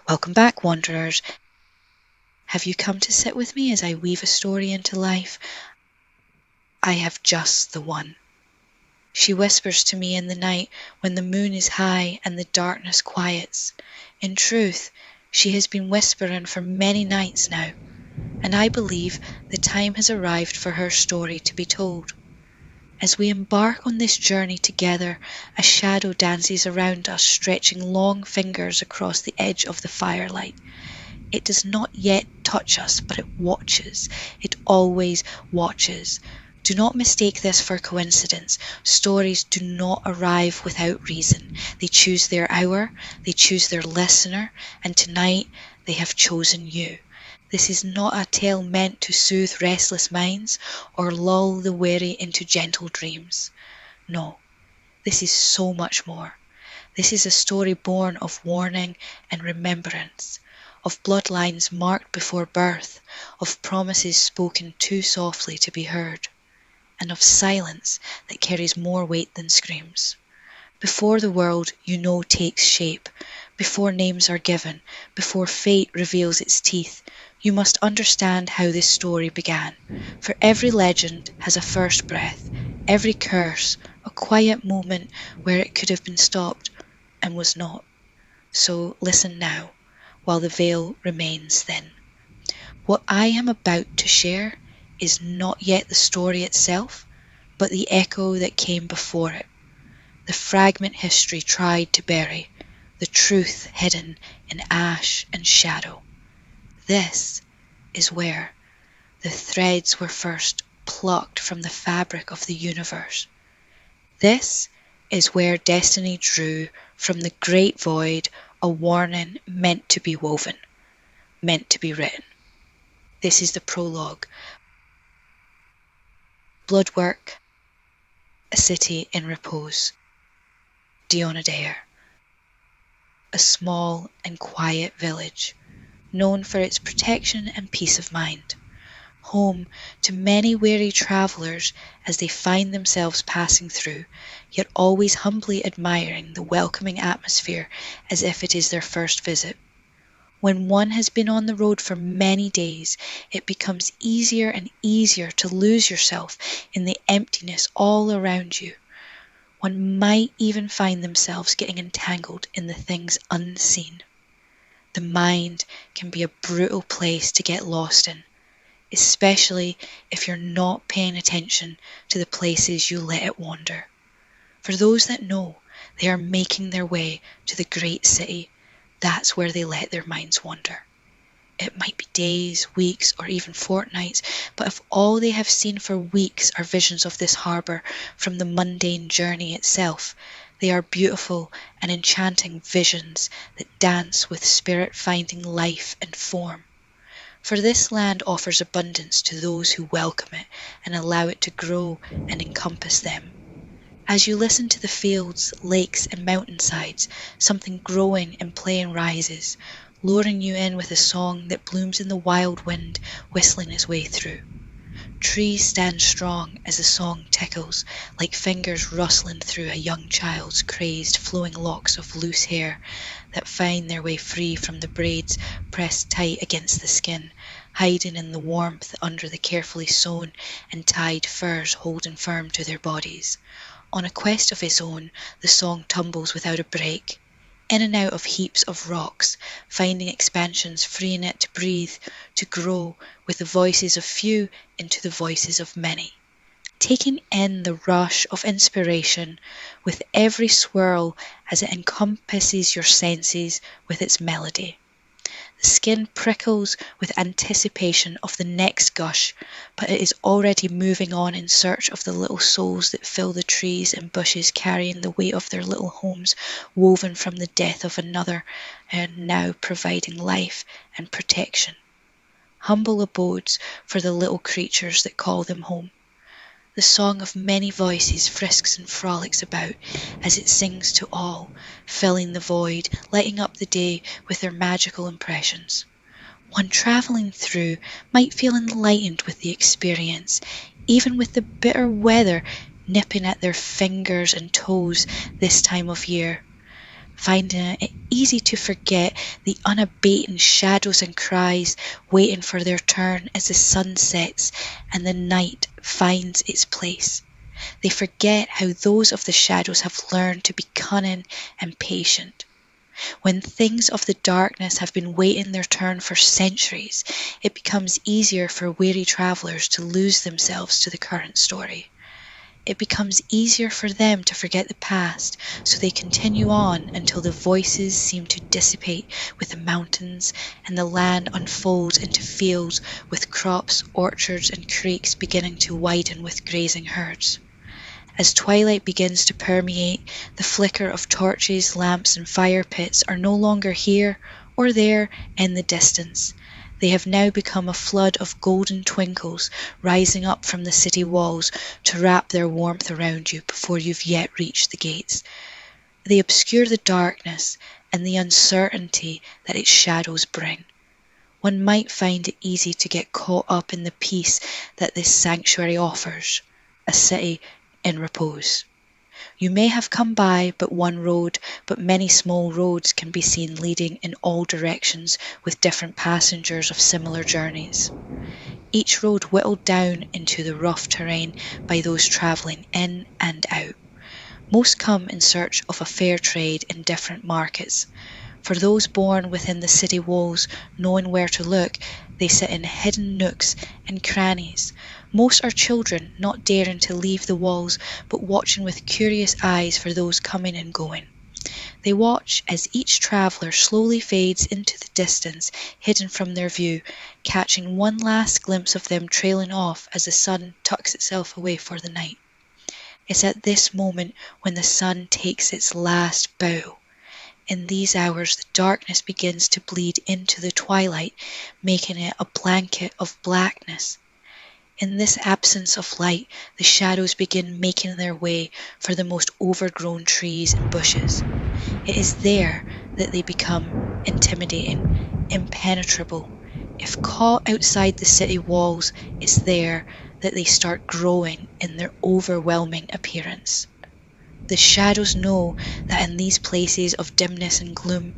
Welcome back, wanderers. Have you come to sit with me as I weave a story into life? I have just the one. She whispers to me in the night when the moon is high and the darkness quiets. In truth, she has been whispering for many nights now, and I believe the time has arrived for her story to be told. As we embark on this journey together, a shadow dances around us, stretching long fingers across the edge of the firelight. It does not yet touch us, but it watches. It always watches. Do not mistake this for coincidence. Stories do not arrive without reason. They choose their hour, they choose their listener, and tonight they have chosen you. This is not a tale meant to soothe restless minds or lull the weary into gentle dreams. No, this is so much more. This is a story born of warning and remembrance, of bloodlines marked before birth, of promises spoken too softly to be heard, and of silence that carries more weight than screams. Before the world you know takes shape, before names are given, before fate reveals its teeth, you must understand how this story began. For every legend has a first breath, every curse a quiet moment where it could have been stopped and was not. So listen now, while the veil remains thin. What I am about to share is not yet the story itself, but the echo that came before it. The fragment history tried to bury, the truth hidden in ash and shadow. This is where the threads were first plucked from the fabric of the universe. This is where destiny drew from the great void a warning meant to be woven, meant to be written. This is the prologue. Bloodwork, a city in repose. Dìonadair, a small and quiet village, known for its protection and peace of mind. Home to many weary travellers as they find themselves passing through, yet always humbly admiring the welcoming atmosphere as if it is their first visit. When one has been on the road for many days, it becomes easier and easier to lose yourself in the emptiness all around you. One might even find themselves getting entangled in the things unseen. The mind can be a brutal place to get lost in, especially if you're not paying attention to the places you let it wander. For those that know, they are making their way to the great city. That's where they let their minds wander. It might be days, weeks, or even fortnights, but if all they have seen for weeks are visions of this harbour from the mundane journey itself, they are beautiful and enchanting visions that dance with spirit finding life and form. For this land offers abundance to those who welcome it and allow it to grow and encompass them. As you listen to the fields, lakes, and mountainsides, something growing and playing rises, luring you in with a song that blooms in the wild wind, whistling its way through. Trees stand strong as the song tickles, like fingers rustling through a young child's crazed, flowing locks of loose hair that find their way free from the braids pressed tight against the skin, hiding in the warmth under the carefully sewn and tied furs holding firm to their bodies. On a quest of its own, the song tumbles without a break, in and out of heaps of rocks, finding expansions, freeing it to breathe, to grow, with the voices of few into the voices of many. Taking in the rush of inspiration with every swirl as it encompasses your senses with its melody. The skin prickles with anticipation of the next gush, but it is already moving on in search of the little souls that fill the trees and bushes, carrying the weight of their little homes woven from the death of another and now providing life and protection. Humble abodes for the little creatures that call them home. The song of many voices frisks and frolics about as it sings to all, filling the void, lighting up the day with their magical impressions. One travelling through might feel enlightened with the experience, even with the bitter weather nipping at their fingers and toes this time of year. finding it easy to forget the unabating shadows and cries waiting for their turn as the sun sets and the night finds its place. They forget how those of the shadows have learned to be cunning and patient. When things of the darkness have been waiting their turn for centuries, it becomes easier for weary travellers to lose themselves to the current story. It becomes easier for them to forget the past, so they continue on until the voices seem to dissipate with the mountains and the land unfolds into fields with crops, orchards and creeks beginning to widen with grazing herds. As twilight begins to permeate, the flicker of torches, lamps and fire pits are no longer here or there in the distance. They have now become a flood of golden twinkles rising up from the city walls to wrap their warmth around you before you've yet reached the gates. They obscure the darkness and the uncertainty that its shadows bring. One might find it easy to get caught up in the peace that this sanctuary offers, a city in repose. You may have come by but one road, but many small roads can be seen leading in all directions with different passengers of similar journeys. Each road whittled down into the rough terrain by those travelling in and out. Most come in search of a fair trade in different markets. For those born within the city walls, knowing where to look, they sit in hidden nooks and crannies. Most are children, not daring to leave the walls, but watching with curious eyes for those coming and going. They watch as each traveller slowly fades into the distance, hidden from their view, catching one last glimpse of them trailing off as the sun tucks itself away for the night. It's at this moment when the sun takes its last bow. In these hours the darkness begins to bleed into the twilight, making it a blanket of blackness. In this absence of light, the shadows begin making their way for the most overgrown trees and bushes. It is there that they become intimidating, impenetrable. If caught outside the city walls, it's there that they start growing in their overwhelming appearance. The shadows know that in these places of dimness and gloom,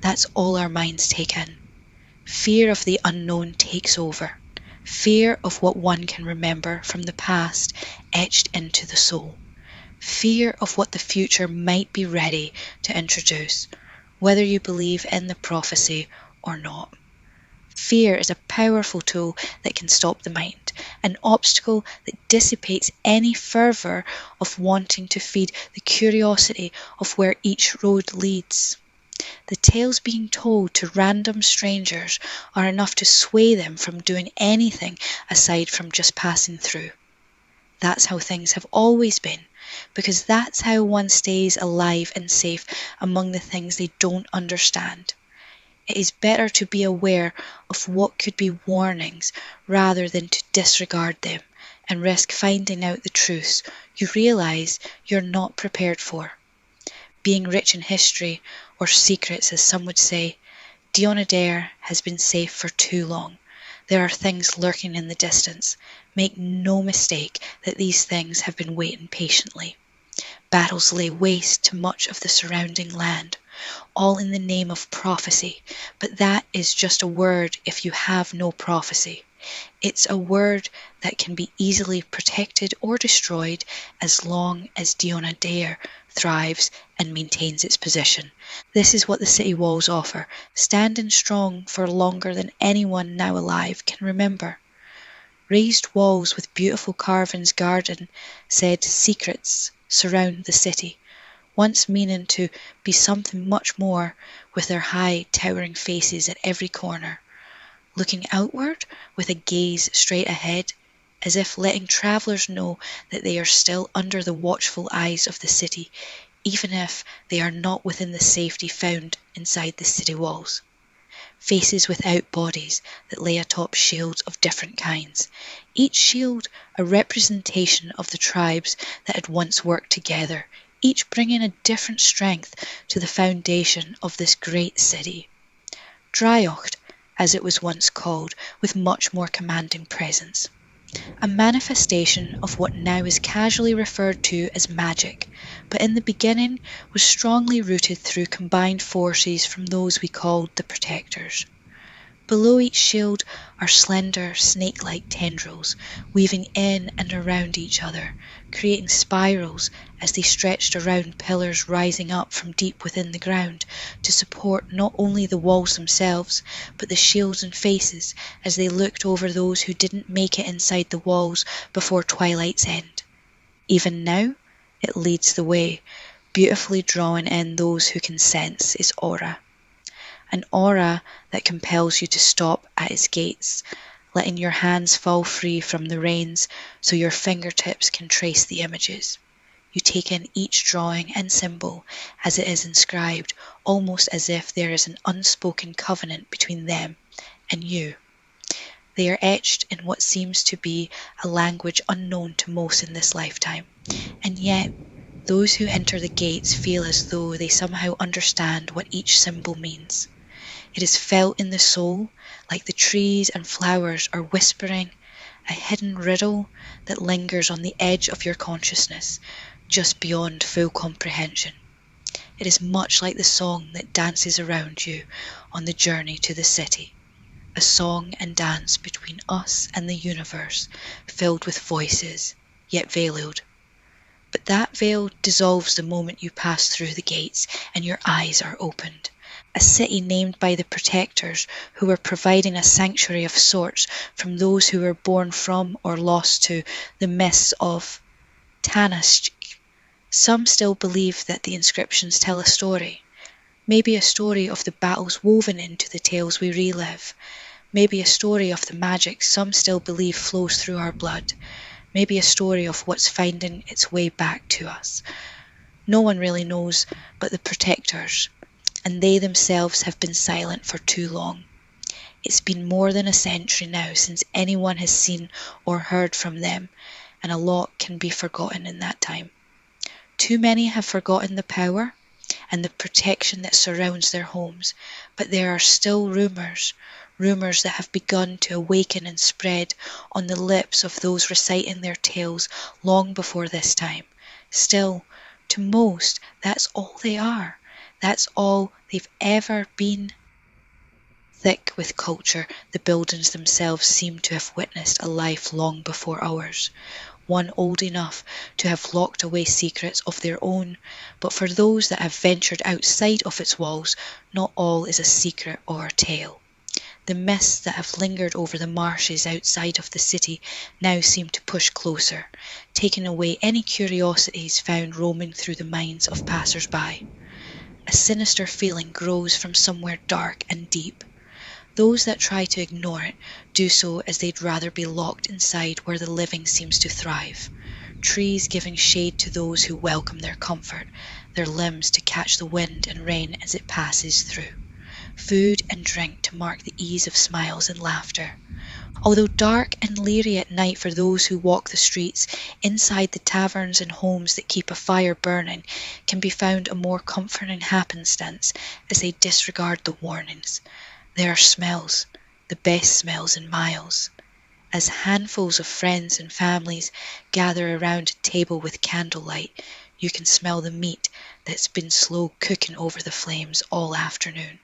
that's all our minds take in. Fear of the unknown takes over. Fear of what one can remember from the past etched into the soul. Fear of what the future might be ready to introduce, whether you believe in the prophecy or not. Fear is a powerful tool that can stop the mind, an obstacle that dissipates any fervour of wanting to feed the curiosity of where each road leads. The tales being told to random strangers are enough to sway them from doing anything aside from just passing through. That's how things have always been, because that's how one stays alive and safe among the things they don't understand. It is better to be aware of what could be warnings rather than to disregard them and risk finding out the truths you realise you're not prepared for. Being rich in history, or secrets as some would say, Dìonadair has been safe for too long. There are things lurking in the distance. Make no mistake that these things have been waiting patiently. Battles lay waste to much of the surrounding land, all in the name of prophecy, but that is just a word if you have no prophecy. It's a word that can be easily protected or destroyed as long as Dìonadair thrives and maintains its position. This is what the city walls offer, standing strong for longer than anyone now alive can remember. Raised walls with beautiful carvings guarding said secrets surround the city, once meaning to be something much more, with their high towering faces at every corner, looking outward with a gaze straight ahead, as if letting travellers know that they are still under the watchful eyes of the city, even if they are not within the safety found inside the city walls. Faces without bodies that lay atop shields of different kinds, each shield a representation of the tribes that had once worked together, each bringing a different strength to the foundation of this great city. Dryocht, as it was once called, with much more commanding presence. a manifestation of what now is casually referred to as magic, but in the beginning was strongly rooted through combined forces from those we called the Protectors. Below each shield are slender, snake-like tendrils, weaving in and around each other, creating spirals as they stretched around pillars rising up from deep within the ground to support not only the walls themselves, but the shields and faces as they looked over those who didn't make it inside the walls before twilight's end. Even now, it leads the way, beautifully drawing in those who can sense its aura. An aura that compels you to stop at its gates, letting your hands fall free from the reins so your fingertips can trace the images. You take in each drawing and symbol as it is inscribed, almost as if there is an unspoken covenant between them and you. They are etched in what seems to be a language unknown to most in this lifetime, and yet those who enter the gates feel as though they somehow understand what each symbol means. It is felt in the soul, like the trees and flowers are whispering, a hidden riddle that lingers on the edge of your consciousness, just beyond full comprehension. It is much like the song that dances around you on the journey to the city, a song and dance between us and the universe, filled with voices, yet veiled. But that veil dissolves the moment you pass through the gates and your eyes are opened. A city named by the Protectors, who were providing a sanctuary of sorts from those who were born from or lost to the mists of Tanast. Some still believe that the inscriptions tell a story. Maybe a story of the battles woven into the tales we relive. Maybe a story of the magic some still believe flows through our blood. Maybe a story of what's finding its way back to us. No one really knows but the Protectors, and they themselves have been silent for too long. It's been more than a century now since anyone has seen or heard from them, and a lot can be forgotten in that time. Too many have forgotten the power and the protection that surrounds their homes, but there are still rumours that have begun to awaken and spread on the lips of those reciting their tales long before this time. Still, to most, that's all they are. That's all they've ever been. Thick with culture, the buildings themselves seem to have witnessed a life long before ours, one old enough to have locked away secrets of their own, but for those that have ventured outside of its walls, not all is a secret or a tale. The mists that have lingered over the marshes outside of the city now seem to push closer, taking away any curiosities found roaming through the minds of passers-by. A sinister feeling grows from somewhere dark and deep. Those that try to ignore it do so as they'd rather be locked inside where the living seems to thrive. Trees giving shade to those who welcome their comfort, their limbs to catch the wind and rain as it passes through. Food and drink to mark the ease of smiles and laughter. Although dark and leery at night for those who walk the streets, inside the taverns and homes that keep a fire burning can be found a more comforting happenstance as they disregard the warnings. There are smells, the best smells in miles. As handfuls of friends and families gather around a table with candlelight, you can smell the meat that's been slow cooking over the flames all afternoon.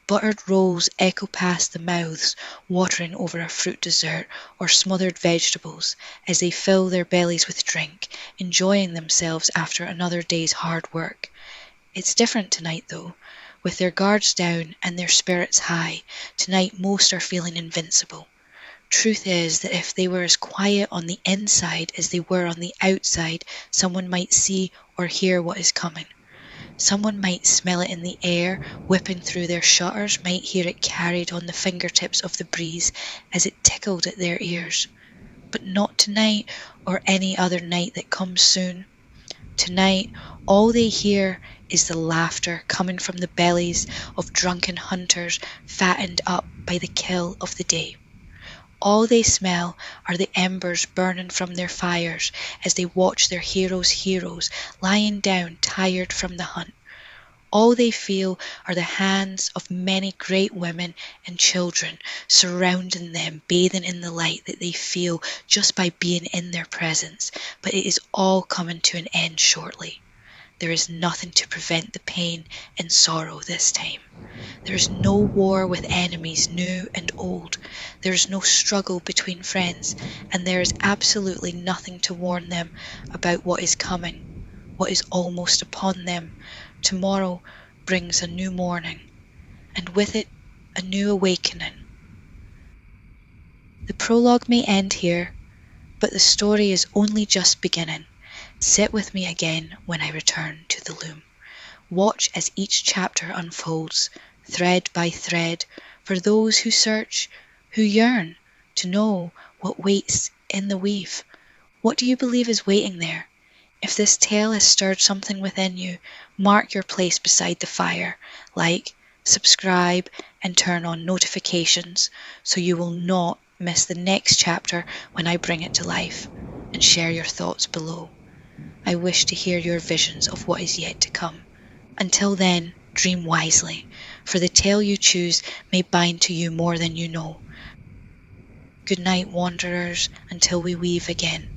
Buttered rolls echo past the mouths watering over a fruit dessert or smothered vegetables as they fill their bellies with drink, enjoying themselves after another day's hard work. It's different tonight though. With their guards down and their spirits high, tonight most are feeling invincible. Truth is that if they were as quiet on the inside as they were on the outside, someone might see or hear what is coming. Someone might smell it in the air, whipping through their shutters, might hear it carried on the fingertips of the breeze as it tickled at their ears. But not tonight or any other night that comes soon. Tonight, all they hear is the laughter coming from the bellies of drunken hunters fattened up by the kill of the day. All they smell are the embers burning from their fires as they watch their heroes' heroes lying down tired from the hunt. All they feel are the hands of many great women and children surrounding them, bathing in the light that they feel just by being in their presence. But it is all coming to an end shortly. There is nothing to prevent the pain and sorrow this time. There is no war with enemies new and old. There is no struggle between friends, and there is absolutely nothing to warn them about what is coming, what is almost upon them. Tomorrow brings a new morning, and with it a new awakening. The prologue may end here, but the story is only just beginning. Sit with me again when I return to the loom. Watch as each chapter unfolds, thread by thread, for those who search, who yearn to know what waits in the weave. What do you believe is waiting there? If this tale has stirred something within you, mark your place beside the fire, like, subscribe, and turn on notifications so you will not miss the next chapter when I bring it to life, and share your thoughts below. I wish to hear your visions of what is yet to come. Until then, dream wisely, for the tale you choose may bind to you more than you know. Good night, wanderers, until we weave again.